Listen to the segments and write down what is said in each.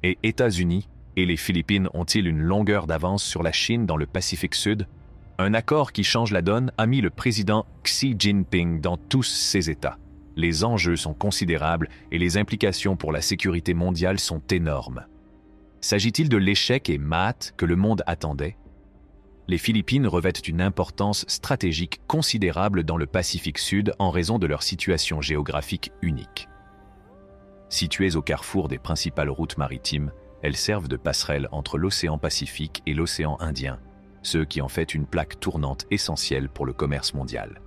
Et États-Unis et les Philippines ont-ils une longueur d'avance sur la Chine dans le Pacifique Sud? Un accord qui change la donne a mis le président Xi Jinping dans tous ses États. Les enjeux sont considérables et les implications pour la sécurité mondiale sont énormes. S'agit-il de l'échec et mat que le monde attendait? Les Philippines revêtent une importance stratégique considérable dans le Pacifique Sud en raison de leur situation géographique unique. Situées au carrefour des principales routes maritimes, elles servent de passerelle entre l'océan Pacifique et l'océan Indien, ce qui en fait une plaque tournante essentielle pour le commerce mondial.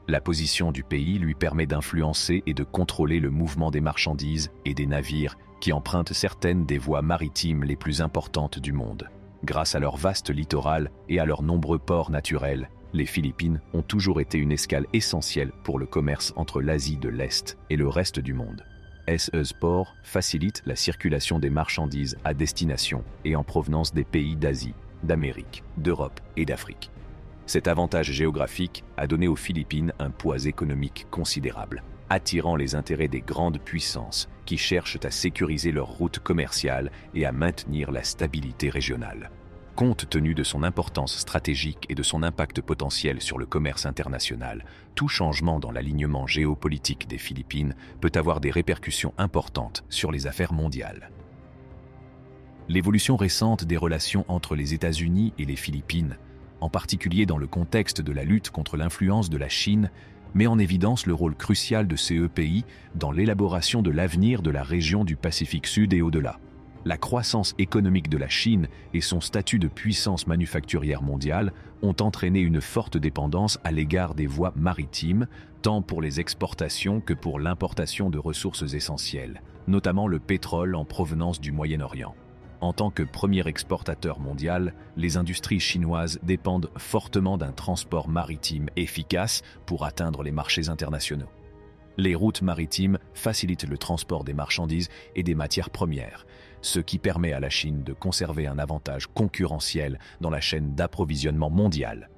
La position du pays lui permet d'influencer et de contrôler le mouvement des marchandises et des navires qui empruntent certaines des voies maritimes les plus importantes du monde. Grâce à leur vaste littoral et à leurs nombreux ports naturels, les Philippines ont toujours été une escale essentielle pour le commerce entre l'Asie de l'Est et le reste du monde. Ce port facilite la circulation des marchandises à destination et en provenance des pays d'Asie, d'Amérique, d'Europe et d'Afrique. Cet avantage géographique a donné aux Philippines un poids économique considérable, attirant les intérêts des grandes puissances qui cherchent à sécuriser leurs routes commerciales et à maintenir la stabilité régionale. Compte tenu de son importance stratégique et de son impact potentiel sur le commerce international, tout changement dans l'alignement géopolitique des Philippines peut avoir des répercussions importantes sur les affaires mondiales. L'évolution récente des relations entre les États-Unis et les Philippines, en particulier dans le contexte de la lutte contre l'influence de la Chine, met en évidence le rôle crucial de ces pays dans l'élaboration de l'avenir de la région du Pacifique Sud et au-delà. La croissance économique de la Chine et son statut de puissance manufacturière mondiale ont entraîné une forte dépendance à l'égard des voies maritimes, tant pour les exportations que pour l'importation de ressources essentielles, notamment le pétrole en provenance du Moyen-Orient. En tant que premier exportateur mondial, les industries chinoises dépendent fortement d'un transport maritime efficace pour atteindre les marchés internationaux. Les routes maritimes facilitent le transport des marchandises et des matières premières, ce qui permet à la Chine de conserver un avantage concurrentiel dans la chaîne d'approvisionnement mondiale.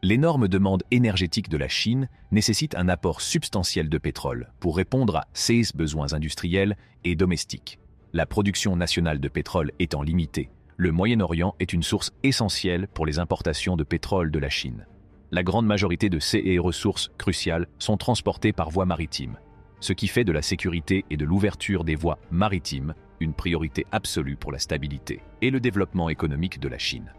L'énorme demande énergétique de la Chine nécessite un apport substantiel de pétrole pour répondre à ses besoins industriels et domestiques. La production nationale de pétrole étant limitée, le Moyen-Orient est une source essentielle pour les importations de pétrole de la Chine. La grande majorité de ces ressources cruciales sont transportées par voie maritime, ce qui fait de la sécurité et de l'ouverture des voies maritimes une priorité absolue pour la stabilité et le développement économique de la Chine.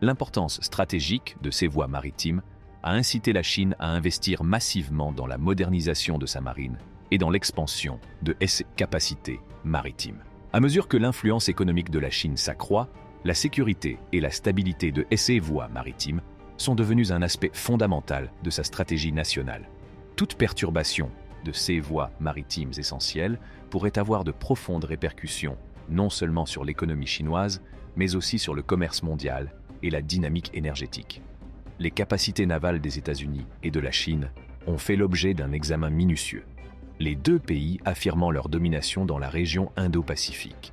L'importance stratégique de ces voies maritimes a incité la Chine à investir massivement dans la modernisation de sa marine et dans l'expansion de ses capacités maritimes. À mesure que l'influence économique de la Chine s'accroît, la sécurité et la stabilité de ses voies maritimes sont devenues un aspect fondamental de sa stratégie nationale. Toute perturbation de ces voies maritimes essentielles pourrait avoir de profondes répercussions, non seulement sur l'économie chinoise, mais aussi sur le commerce mondial et la dynamique énergétique. Les capacités navales des États-Unis et de la Chine ont fait l'objet d'un examen minutieux, les deux pays affirmant leur domination dans la région Indo-Pacifique.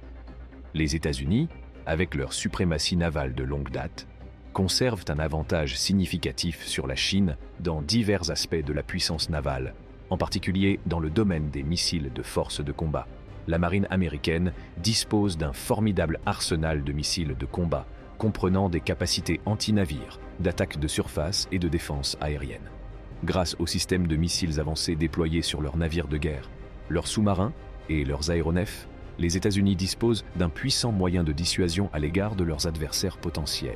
Les États-Unis, avec leur suprématie navale de longue date, conservent un avantage significatif sur la Chine dans divers aspects de la puissance navale, en particulier dans le domaine des missiles de force de combat. La marine américaine dispose d'un formidable arsenal de missiles de combat, comprenant des capacités anti-navires, d'attaque de surface et de défense aérienne. Grâce aux systèmes de missiles avancés déployés sur leurs navires de guerre, leurs sous-marins et leurs aéronefs, les États-Unis disposent d'un puissant moyen de dissuasion à l'égard de leurs adversaires potentiels.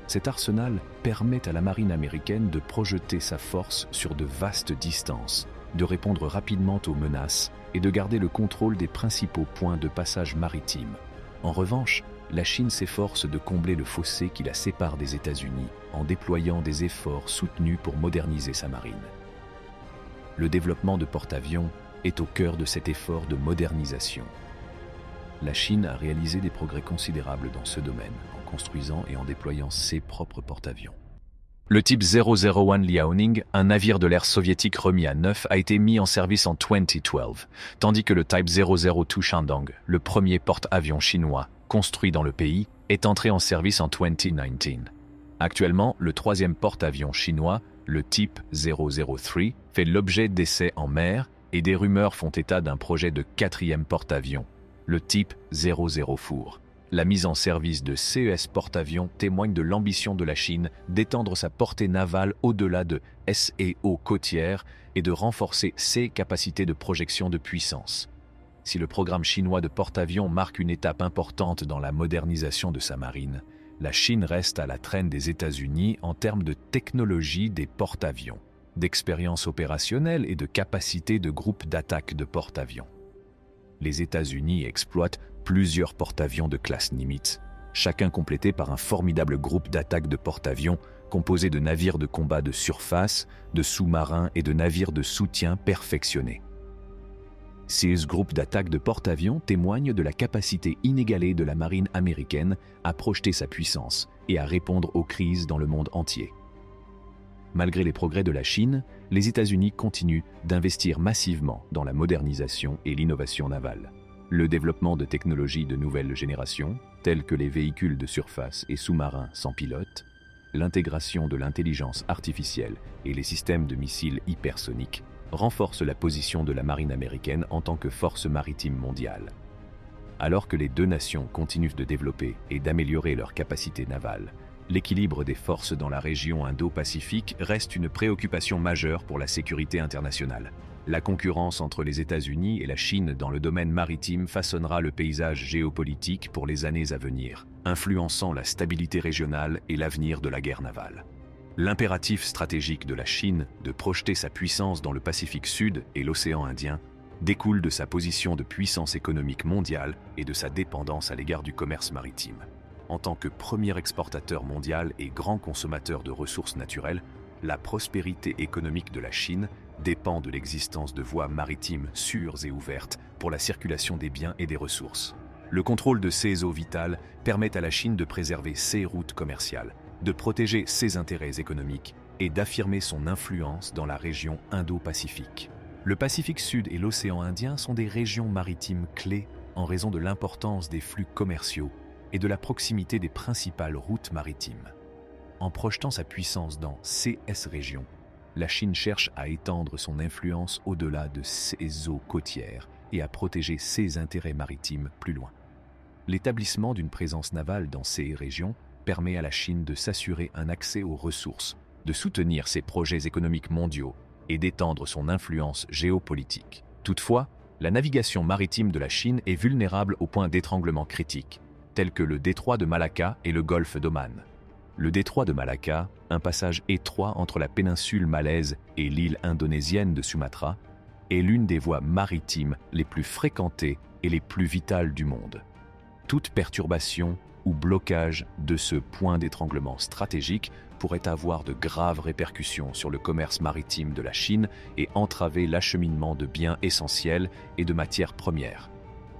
Cet arsenal permet à la marine américaine de projeter sa force sur de vastes distances, de répondre rapidement aux menaces et de garder le contrôle des principaux points de passage maritimes. En revanche, la Chine s'efforce de combler le fossé qui la sépare des États-Unis en déployant des efforts soutenus pour moderniser sa marine. Le développement de porte-avions est au cœur de cet effort de modernisation. La Chine a réalisé des progrès considérables dans ce domaine en construisant et en déployant ses propres porte-avions. Le type 001 Liaoning, un navire de l'ère soviétique remis à neuf, a été mis en service en 2012, tandis que le type 002 Shandong, le premier porte-avions chinois construit dans le pays, est entré en service en 2019. Actuellement, le troisième porte-avions chinois, le type 003, fait l'objet d'essais en mer et des rumeurs font état d'un projet de 4e porte-avions, le type 00 Four. La mise en service de CES porte-avions témoigne de l'ambition de la Chine d'étendre sa portée navale au-delà de SEO côtières et de renforcer ses capacités de projection de puissance. Si le programme chinois de porte-avions marque une étape importante dans la modernisation de sa marine, la Chine reste à la traîne des États-Unis en termes de technologie des porte-avions, d'expérience opérationnelle et de capacité de groupe d'attaque de porte-avions. Les États-Unis exploitent plusieurs porte-avions de classe Nimitz, chacun complété par un formidable groupe d'attaque de porte-avions composé de navires de combat de surface, de sous-marins et de navires de soutien perfectionnés. Ces groupes d'attaque de porte-avions témoignent de la capacité inégalée de la marine américaine à projeter sa puissance et à répondre aux crises dans le monde entier. Malgré les progrès de la Chine, les États-Unis continuent d'investir massivement dans la modernisation et l'innovation navale. Le développement de technologies de nouvelle génération, telles que les véhicules de surface et sous-marins sans pilote, l'intégration de l'intelligence artificielle et les systèmes de missiles hypersoniques renforcent la position de la marine américaine en tant que force maritime mondiale. Alors que les deux nations continuent de développer et d'améliorer leurs capacités navales, l'équilibre des forces dans la région Indo-Pacifique reste une préoccupation majeure pour la sécurité internationale. La concurrence entre les États-Unis et la Chine dans le domaine maritime façonnera le paysage géopolitique pour les années à venir, influençant la stabilité régionale et l'avenir de la guerre navale. L'impératif stratégique de la Chine de projeter sa puissance dans le Pacifique Sud et l'océan Indien découle de sa position de puissance économique mondiale et de sa dépendance à l'égard du commerce maritime. En tant que premier exportateur mondial et grand consommateur de ressources naturelles, la prospérité économique de la Chine dépend de l'existence de voies maritimes sûres et ouvertes pour la circulation des biens et des ressources. Le contrôle de ces eaux vitales permet à la Chine de préserver ses routes commerciales, de protéger ses intérêts économiques et d'affirmer son influence dans la région Indo-Pacifique. Le Pacifique Sud et l'océan Indien sont des régions maritimes clés en raison de l'importance des flux commerciaux et de la proximité des principales routes maritimes. En projetant sa puissance dans ces régions, la Chine cherche à étendre son influence au-delà de ses eaux côtières et à protéger ses intérêts maritimes plus loin. L'établissement d'une présence navale dans ces régions permet à la Chine de s'assurer un accès aux ressources, de soutenir ses projets économiques mondiaux et d'étendre son influence géopolitique. Toutefois, la navigation maritime de la Chine est vulnérable aux points d'étranglement critiques, tels que le détroit de Malacca et le golfe d'Oman. Le détroit de Malacca, un passage étroit entre la péninsule malaise et l'île indonésienne de Sumatra, est l'une des voies maritimes les plus fréquentées et les plus vitales du monde. Toute perturbation ou blocage de ce point d'étranglement stratégique pourrait avoir de graves répercussions sur le commerce maritime de la Chine et entraver l'acheminement de biens essentiels et de matières premières.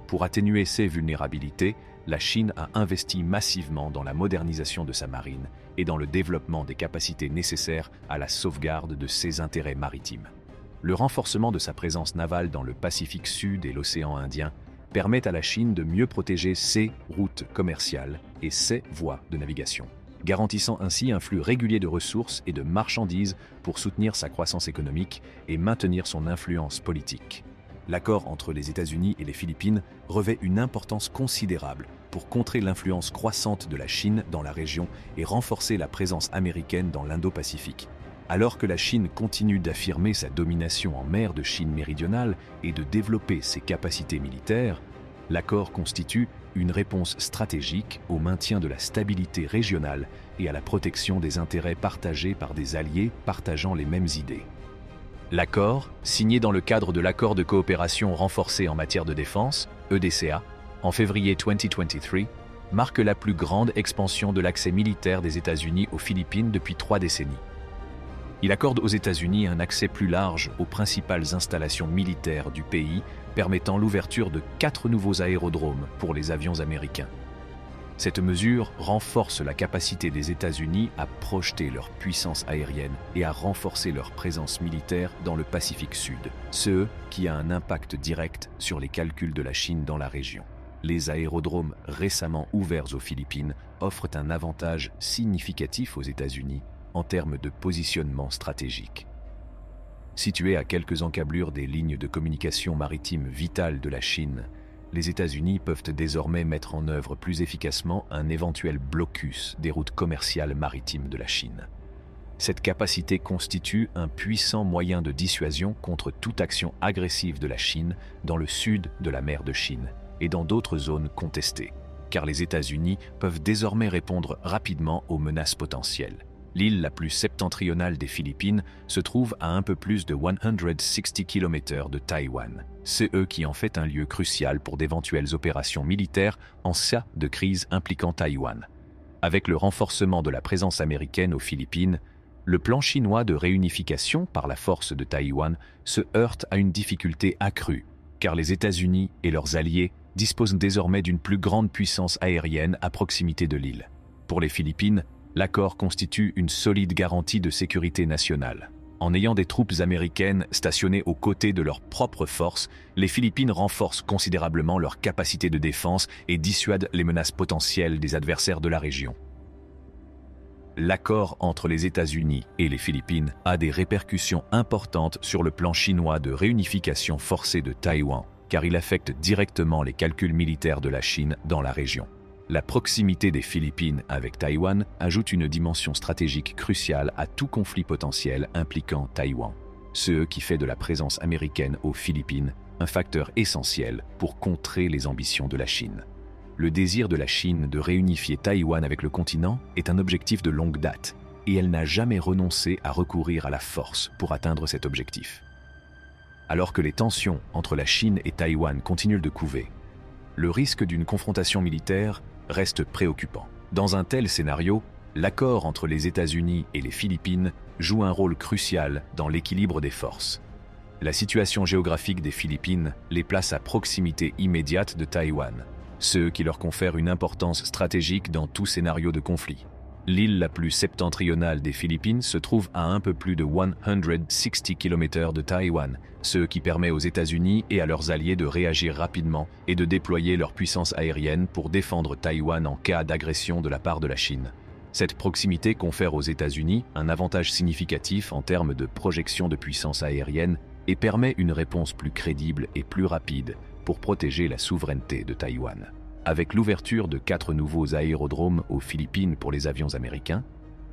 Pour atténuer ces vulnérabilités, la Chine a investi massivement dans la modernisation de sa marine et dans le développement des capacités nécessaires à la sauvegarde de ses intérêts maritimes. Le renforcement de sa présence navale dans le Pacifique Sud et l'océan Indien permet à la Chine de mieux protéger ses routes commerciales et ses voies de navigation, garantissant ainsi un flux régulier de ressources et de marchandises pour soutenir sa croissance économique et maintenir son influence politique. L'accord entre les États-Unis et les Philippines revêt une importance considérable pour contrer l'influence croissante de la Chine dans la région et renforcer la présence américaine dans l'Indo-Pacifique. Alors que la Chine continue d'affirmer sa domination en mer de Chine méridionale et de développer ses capacités militaires, l'accord constitue une réponse stratégique au maintien de la stabilité régionale et à la protection des intérêts partagés par des alliés partageant les mêmes idées. L'accord, signé dans le cadre de l'accord de coopération renforcée en matière de défense, EDCA, en février 2023, marque la plus grande expansion de l'accès militaire des États-Unis aux Philippines depuis 3 décennies. Il accorde aux États-Unis un accès plus large aux principales installations militaires du pays, permettant l'ouverture de 4 nouveaux aérodromes pour les avions américains. Cette mesure renforce la capacité des États-Unis à projeter leur puissance aérienne et à renforcer leur présence militaire dans le Pacifique Sud, ce qui a un impact direct sur les calculs de la Chine dans la région. Les aérodromes récemment ouverts aux Philippines offrent un avantage significatif aux États-Unis en termes de positionnement stratégique. Situés à quelques encablures des lignes de communication maritime vitales de la Chine, les États-Unis peuvent désormais mettre en œuvre plus efficacement un éventuel blocus des routes commerciales maritimes de la Chine. Cette capacité constitue un puissant moyen de dissuasion contre toute action agressive de la Chine dans le sud de la mer de Chine et dans d'autres zones contestées, car les États-Unis peuvent désormais répondre rapidement aux menaces potentielles. L'île la plus septentrionale des Philippines se trouve à un peu plus de 160 km de Taïwan, ce qui en fait un lieu crucial pour d'éventuelles opérations militaires en cas de crise impliquant Taïwan. Avec le renforcement de la présence américaine aux Philippines, le plan chinois de réunification par la force de Taïwan se heurte à une difficulté accrue, car les États-Unis et leurs alliés disposent désormais d'une plus grande puissance aérienne à proximité de l'île. Pour les Philippines, l'accord constitue une solide garantie de sécurité nationale. En ayant des troupes américaines stationnées aux côtés de leurs propres forces, les Philippines renforcent considérablement leur capacité de défense et dissuadent les menaces potentielles des adversaires de la région. L'accord entre les États-Unis et les Philippines a des répercussions importantes sur le plan chinois de réunification forcée de Taïwan, car il affecte directement les calculs militaires de la Chine dans la région. La proximité des Philippines avec Taïwan ajoute une dimension stratégique cruciale à tout conflit potentiel impliquant Taïwan, ce qui fait de la présence américaine aux Philippines un facteur essentiel pour contrer les ambitions de la Chine. Le désir de la Chine de réunifier Taïwan avec le continent est un objectif de longue date, et elle n'a jamais renoncé à recourir à la force pour atteindre cet objectif. Alors que les tensions entre la Chine et Taïwan continuent de couver, le risque d'une confrontation militaire reste préoccupant. Dans un tel scénario, l'accord entre les États-Unis et les Philippines joue un rôle crucial dans l'équilibre des forces. La situation géographique des Philippines les place à proximité immédiate de Taïwan, ce qui leur confère une importance stratégique dans tout scénario de conflit. L'île la plus septentrionale des Philippines se trouve à un peu plus de 160 km de Taïwan, ce qui permet aux États-Unis et à leurs alliés de réagir rapidement et de déployer leur puissance aérienne pour défendre Taïwan en cas d'agression de la part de la Chine. Cette proximité confère aux États-Unis un avantage significatif en termes de projection de puissance aérienne et permet une réponse plus crédible et plus rapide pour protéger la souveraineté de Taïwan. Avec l'ouverture de 4 nouveaux aérodromes aux Philippines pour les avions américains,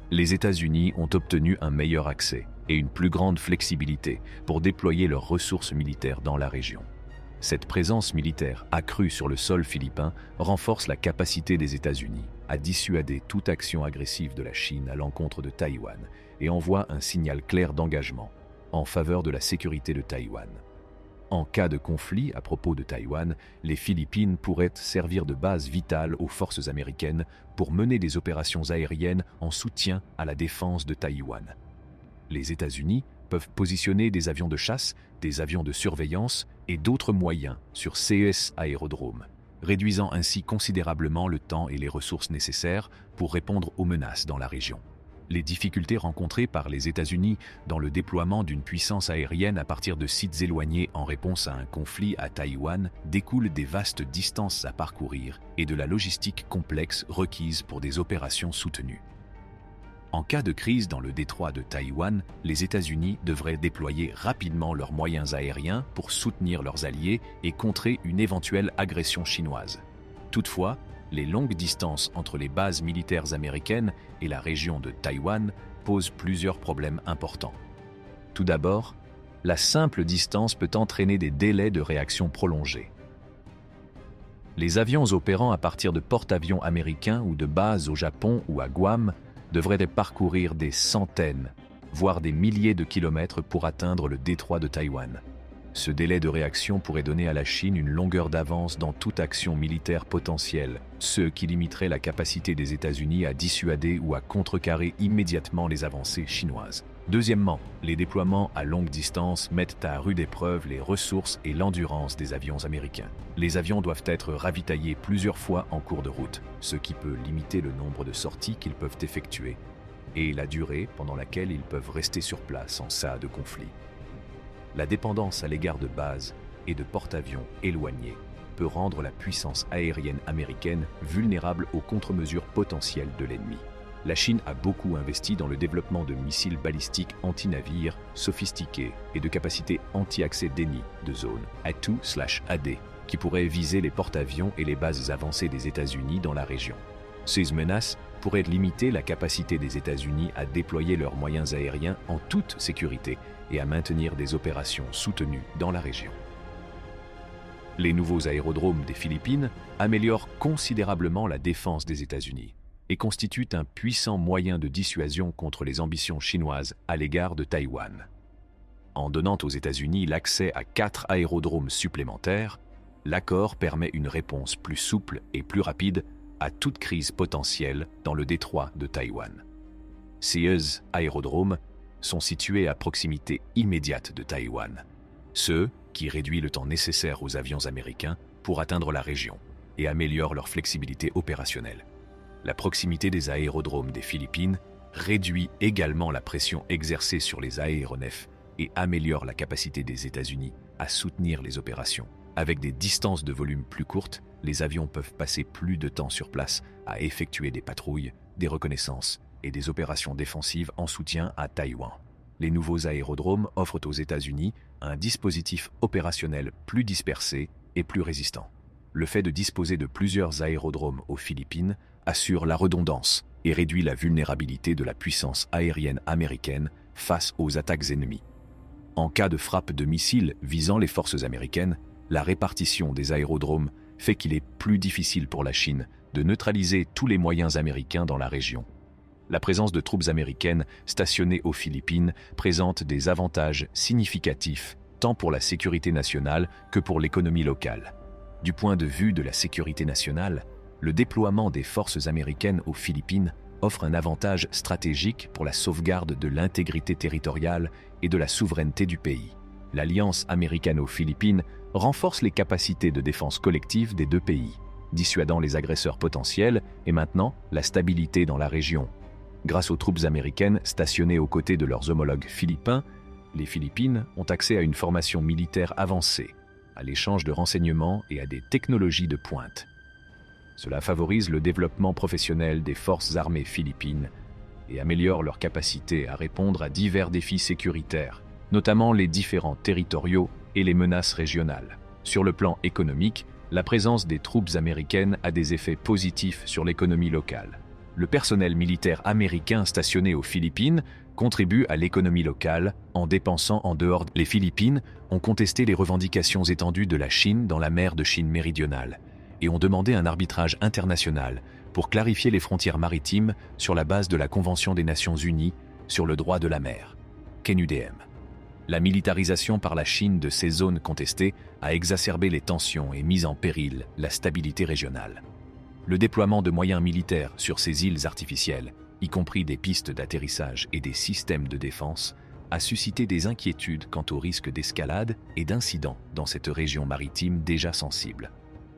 les États-Unis ont obtenu un meilleur accès et une plus grande flexibilité pour déployer leurs ressources militaires dans la région. Cette présence militaire accrue sur le sol philippin renforce la capacité des États-Unis à dissuader toute action agressive de la Chine à l'encontre de Taïwan et envoie un signal clair d'engagement en faveur de la sécurité de Taïwan. En cas de conflit à propos de Taïwan, les Philippines pourraient servir de base vitale aux forces américaines pour mener des opérations aériennes en soutien à la défense de Taïwan. Les États-Unis peuvent positionner des avions de chasse, des avions de surveillance et d'autres moyens sur ces aérodromes, réduisant ainsi considérablement le temps et les ressources nécessaires pour répondre aux menaces dans la région. Les difficultés rencontrées par les États-Unis dans le déploiement d'une puissance aérienne à partir de sites éloignés en réponse à un conflit à Taïwan découlent des vastes distances à parcourir et de la logistique complexe requise pour des opérations soutenues. En cas de crise dans le détroit de Taïwan, les États-Unis devraient déployer rapidement leurs moyens aériens pour soutenir leurs alliés et contrer une éventuelle agression chinoise. Toutefois, les longues distances entre les bases militaires américaines et la région de Taïwan posent plusieurs problèmes importants. Tout d'abord, la simple distance peut entraîner des délais de réaction prolongés. Les avions opérant à partir de porte-avions américains ou de bases au Japon ou à Guam devraient parcourir des centaines, voire des milliers de kilomètres pour atteindre le détroit de Taïwan. Ce délai de réaction pourrait donner à la Chine une longueur d'avance dans toute action militaire potentielle, ce qui limiterait la capacité des États-Unis à dissuader ou à contrecarrer immédiatement les avancées chinoises. Deuxièmement, les déploiements à longue distance mettent à rude épreuve les ressources et l'endurance des avions américains. Les avions doivent être ravitaillés plusieurs fois en cours de route, ce qui peut limiter le nombre de sorties qu'ils peuvent effectuer et la durée pendant laquelle ils peuvent rester sur place en cas de conflit. La dépendance à l'égard de bases et de porte-avions éloignés peut rendre la puissance aérienne américaine vulnérable aux contre-mesures potentielles de l'ennemi. La Chine a beaucoup investi dans le développement de missiles balistiques anti-navires sophistiqués et de capacités anti-accès déni de zone A2/AD qui pourraient viser les porte-avions et les bases avancées des États-Unis dans la région. Ces menaces pourraient limiter la capacité des États-Unis à déployer leurs moyens aériens en toute sécurité et à maintenir des opérations soutenues dans la région. Les nouveaux aérodromes des Philippines améliorent considérablement la défense des États-Unis et constituent un puissant moyen de dissuasion contre les ambitions chinoises à l'égard de Taïwan. En donnant aux États-Unis l'accès à 4 aérodromes supplémentaires, l'accord permet une réponse plus souple et plus rapide à toute crise potentielle dans le détroit de Taïwan. Ces aérodromes sont situés à proximité immédiate de Taïwan, ce qui réduit le temps nécessaire aux avions américains pour atteindre la région et améliore leur flexibilité opérationnelle. La proximité des aérodromes des Philippines réduit également la pression exercée sur les aéronefs et améliore la capacité des États-Unis à soutenir les opérations. Avec des distances de volume plus courtes, les avions peuvent passer plus de temps sur place à effectuer des patrouilles, des reconnaissances et des opérations défensives en soutien à Taïwan. Les nouveaux aérodromes offrent aux États-Unis un dispositif opérationnel plus dispersé et plus résistant. Le fait de disposer de plusieurs aérodromes aux Philippines assure la redondance et réduit la vulnérabilité de la puissance aérienne américaine face aux attaques ennemies. En cas de frappe de missiles visant les forces américaines, la répartition des aérodromes fait qu'il est plus difficile pour la Chine de neutraliser tous les moyens américains dans la région. La présence de troupes américaines stationnées aux Philippines présente des avantages significatifs tant pour la sécurité nationale que pour l'économie locale. Du point de vue de la sécurité nationale, le déploiement des forces américaines aux Philippines offre un avantage stratégique pour la sauvegarde de l'intégrité territoriale et de la souveraineté du pays. L'alliance américano-philippine renforce les capacités de défense collective des deux pays, dissuadant les agresseurs potentiels et maintenant la stabilité dans la région. Grâce aux troupes américaines stationnées aux côtés de leurs homologues philippins, les Philippines ont accès à une formation militaire avancée, à l'échange de renseignements et à des technologies de pointe. Cela favorise le développement professionnel des forces armées philippines et améliore leur capacité à répondre à divers défis sécuritaires, notamment les différends territoriaux et les menaces régionales. Sur le plan économique, la présence des troupes américaines a des effets positifs sur l'économie locale. Le personnel militaire américain stationné aux Philippines contribue à l'économie locale en dépensant en dehors. Les Philippines ont contesté les revendications étendues de la Chine dans la mer de Chine méridionale et ont demandé un arbitrage international pour clarifier les frontières maritimes sur la base de la Convention des Nations Unies sur le droit de la mer, CNUDM. La militarisation par la Chine de ces zones contestées a exacerbé les tensions et mis en péril la stabilité régionale. Le déploiement de moyens militaires sur ces îles artificielles, y compris des pistes d'atterrissage et des systèmes de défense, a suscité des inquiétudes quant au risque d'escalade et d'incidents dans cette région maritime déjà sensible.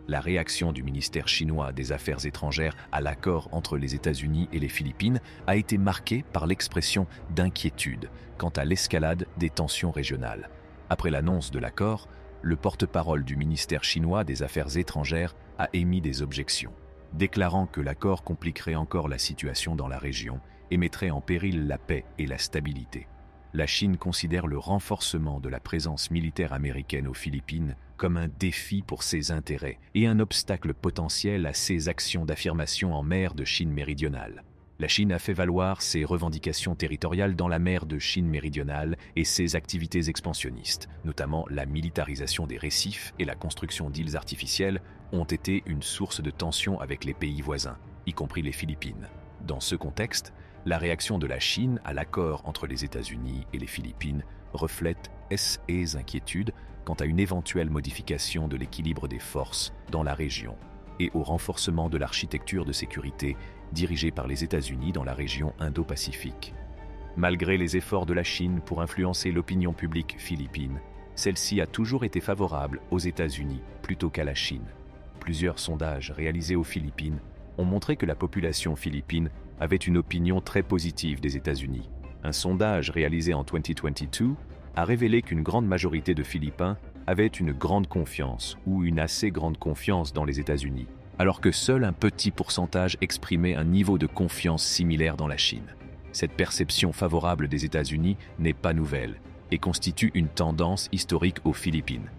La réaction du ministère chinois des Affaires étrangères à l'accord entre les États-Unis et les Philippines a été marquée par l'expression d'inquiétude quant à l'escalade des tensions régionales. Après l'annonce de l'accord, le porte-parole du ministère chinois des Affaires étrangères a émis des objections, déclarant que l'accord compliquerait encore la situation dans la région et mettrait en péril la paix et la stabilité. La Chine considère le renforcement de la présence militaire américaine aux Philippines comme un défi pour ses intérêts et un obstacle potentiel à ses actions d'affirmation en mer de Chine méridionale. La Chine a fait valoir ses revendications territoriales dans la mer de Chine méridionale et ses activités expansionnistes, notamment la militarisation des récifs et la construction d'îles artificielles, ont été une source de tension avec les pays voisins, y compris les Philippines. Dans ce contexte, la réaction de la Chine à l'accord entre les États-Unis et les Philippines reflète ces inquiétudes quant à une éventuelle modification de l'équilibre des forces dans la région et au renforcement de l'architecture de sécurité dirigée par les États-Unis dans la région Indo-Pacifique. Malgré les efforts de la Chine pour influencer l'opinion publique philippine, celle-ci a toujours été favorable aux États-Unis plutôt qu'à la Chine. Plusieurs sondages réalisés aux Philippines ont montré que la population philippine avait une opinion très positive des États-Unis. Un sondage réalisé en 2022 a révélé qu'une grande majorité de Philippins avaient une grande confiance ou une assez grande confiance dans les États-Unis, alors que seul un petit pourcentage exprimait un niveau de confiance similaire dans la Chine. Cette perception favorable des États-Unis n'est pas nouvelle et constitue une tendance historique aux Philippines.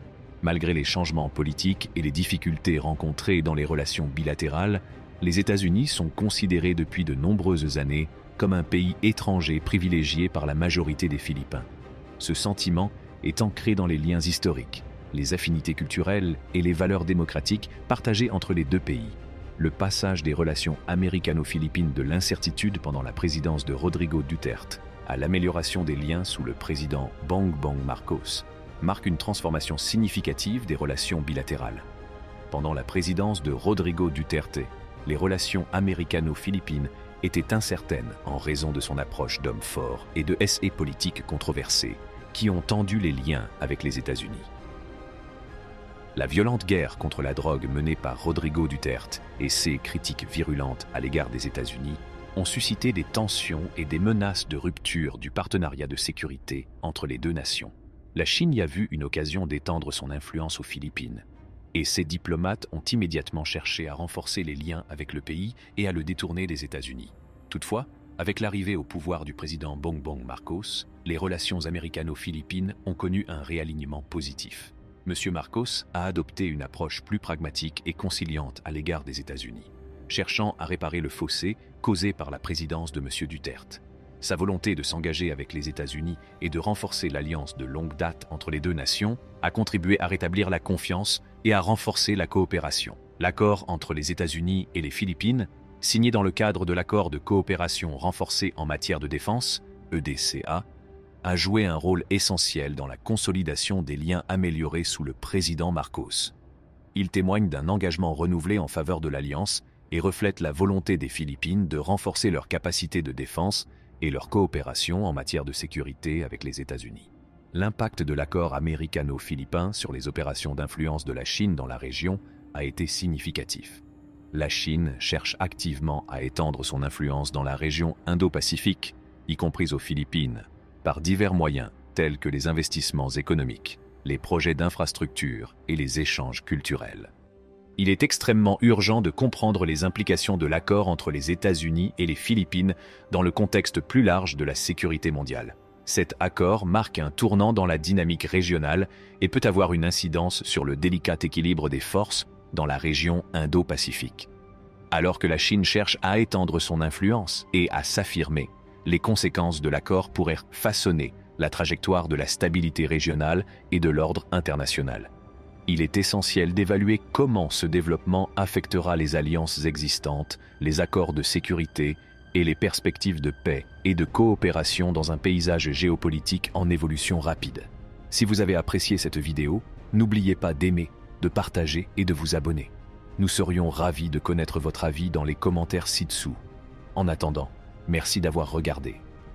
Malgré les changements politiques et les difficultés rencontrées dans les relations bilatérales, les États-Unis sont considérés depuis de nombreuses années comme un pays étranger privilégié par la majorité des Philippins. Ce sentiment est ancré dans les liens historiques, les affinités culturelles et les valeurs démocratiques partagées entre les deux pays. Le passage des relations américano-philippines de l'incertitude pendant la présidence de Rodrigo Duterte à l'amélioration des liens sous le président Bongbong Marcos marque une transformation significative des relations bilatérales. Pendant la présidence de Rodrigo Duterte, les relations américano-philippines étaient incertaines en raison de son approche d'homme fort et de essais politiques controversés qui ont tendu les liens avec les États-Unis. La violente guerre contre la drogue menée par Rodrigo Duterte et ses critiques virulentes à l'égard des États-Unis ont suscité des tensions et des menaces de rupture du partenariat de sécurité entre les deux nations. La Chine y a vu une occasion d'étendre son influence aux Philippines, et ses diplomates ont immédiatement cherché à renforcer les liens avec le pays et à le détourner des États-Unis. Toutefois, avec l'arrivée au pouvoir du président Bongbong Marcos, les relations américano-philippines ont connu un réalignement positif. M. Marcos a adopté une approche plus pragmatique et conciliante à l'égard des États-Unis, cherchant à réparer le fossé causé par la présidence de M. Duterte. Sa volonté de s'engager avec les États-Unis et de renforcer l'alliance de longue date entre les deux nations a contribué à rétablir la confiance et à renforcer la coopération. L'accord entre les États-Unis et les Philippines, signé dans le cadre de l'accord de coopération renforcée en matière de défense, EDCA, a joué un rôle essentiel dans la consolidation des liens améliorés sous le président Marcos. Il témoigne d'un engagement renouvelé en faveur de l'Alliance et reflète la volonté des Philippines de renforcer leurs capacités de défense et leur coopération en matière de sécurité avec les États-Unis. L'impact de l'accord américano-philippin sur les opérations d'influence de la Chine dans la région a été significatif. La Chine cherche activement à étendre son influence dans la région Indo-Pacifique, y compris aux Philippines, par divers moyens tels que les investissements économiques, les projets d'infrastructure et les échanges culturels. Il est extrêmement urgent de comprendre les implications de l'accord entre les États-Unis et les Philippines dans le contexte plus large de la sécurité mondiale. Cet accord marque un tournant dans la dynamique régionale et peut avoir une incidence sur le délicat équilibre des forces dans la région Indo-Pacifique. Alors que la Chine cherche à étendre son influence et à s'affirmer, les conséquences de l'accord pourraient façonner la trajectoire de la stabilité régionale et de l'ordre international. Il est essentiel d'évaluer comment ce développement affectera les alliances existantes, les accords de sécurité et les perspectives de paix et de coopération dans un paysage géopolitique en évolution rapide. Si vous avez apprécié cette vidéo, n'oubliez pas d'aimer, de partager et de vous abonner. Nous serions ravis de connaître votre avis dans les commentaires ci-dessous. En attendant, merci d'avoir regardé.